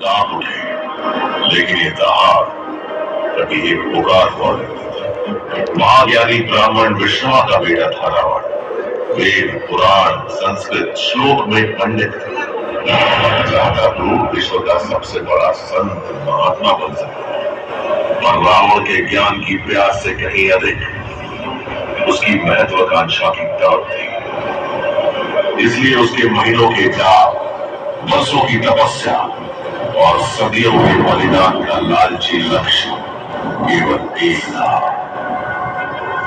कांप उठे, लेकिन ये दहाड़ कभी एक पुकार हुआ करती थी। महाज्ञानी ब्राह्मण विष्णु का बेटा था रावण। वेद पुराण संस्कृत श्लोक में पंडित थे। चाहता तो विश्व का सबसे बड़ा संत महात्मा बन सकता, पर रावण के ज्ञान की प्यास से कहीं अधिक उसकी महत्वाकांक्षा की तड़प थी। इसलिए उसके महीनों के जाप, वर्षों की तपस्या और सदियों के बलिदान का लालची लक्ष्य केवल एक था,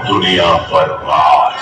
दुनिया पर राज।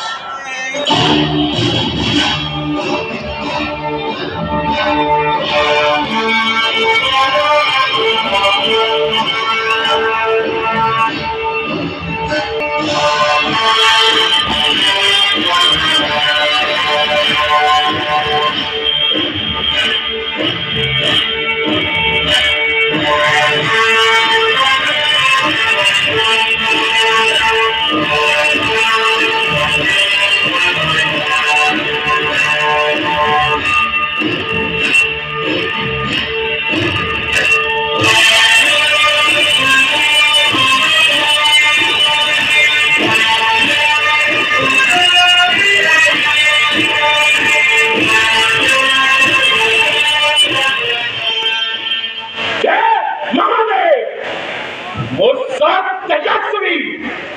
तेजस्वी,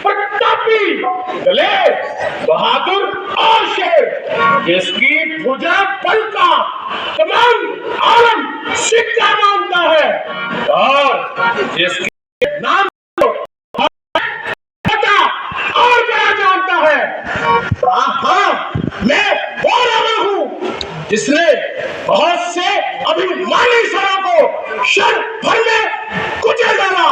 प्रतापी, दलेर, बहादुर और शेर, जिसकी भुजा बल का तमाम आलम सिक्का मानता है और जिसके नाम को और बड़ा जानता है। हाँ, मैं वो रावण हूँ जिसने बहुत से अभिमानी सरों को क्षण भर में कुचल डाला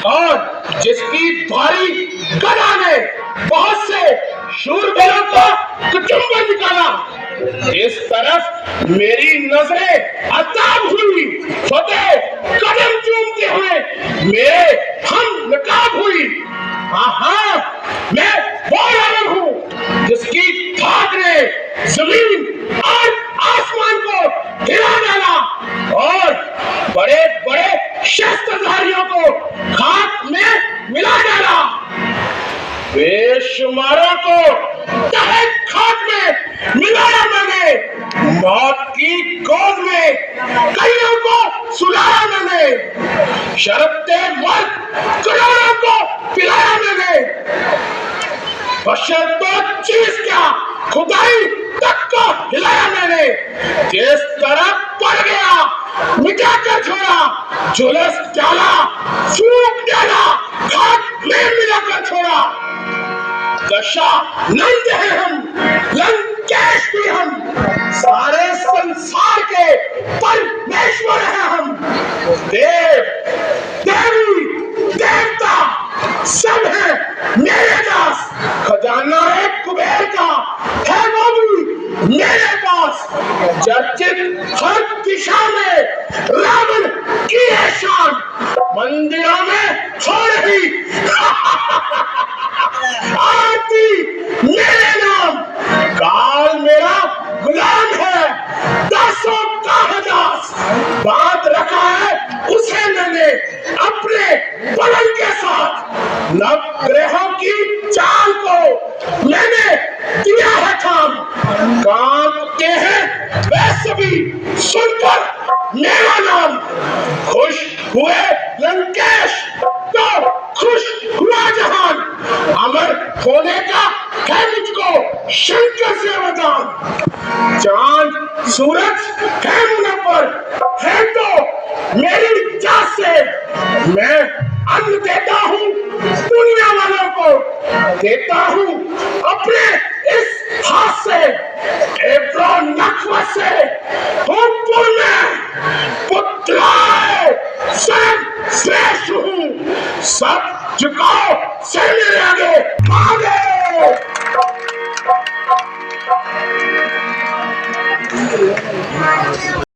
और जिसकी भारी गदा ने बहुत से शूरवीरों को कुचुम्बर निकाला। इस तरफ मेरी नजरें अताब हुई, फतेह कदम चूमते हुए मेरे हम नकाब हुई। हाँ, मैं वो रावण हूँ जिसकी धाक ने जमीन और आसमान को हिला डाला और बड़े बड़े शस्त्रधारियों को खाक में मिला डाला। बेशुमारों को तहे खाक में मिलाया मैंने, मौत की गोद में कईयों को सुलाया मैंने, शरबते मर्द करोड़ों को पिलाया मैंने। बशर तो चीज क्या, खुदाई तक को हिलाया मैंने। जिस तरह पड़ गया मिटा कर छोड़ा, झुलस डाला, फूंक डाला, खाक में मिलाकर छोड़ा। दशा नंद है हम, लंकेश भी हम, सारे संसार के परमेश्वर हैं हम। देव देवी देवता सब है मेरे दास, खजाना है कुबेर का है वो भी मेरे पास। चर्चित हर दिशा में रावण की है शान, मंदिरों में हो रही आरती मेरे नाम। काल मेरा गुलाम है, दासों का है दास, बांध रखा है उसे मैंने अपने बलन के साथ। नवग्रहों की चाल को मैंने दिया है थाम, कांपते हैं वैसे भी सुनकर मेरा नाम। खुश हुए लंकेश तो खुश हुआ जहान, अमर होने का है मुझको शंकर से वरदान। चांद सूरज है मुझ पर है तो मेरी जात से, मैं अन्न देता हूँ दुनिया वालों को, देता हूँ अपने इस हाथ से। एब्रो नखवत से भोजपुर में पुत्राए सर्व श्रेष्ठ हूँ, सब झुकाओ से मेरे आगे।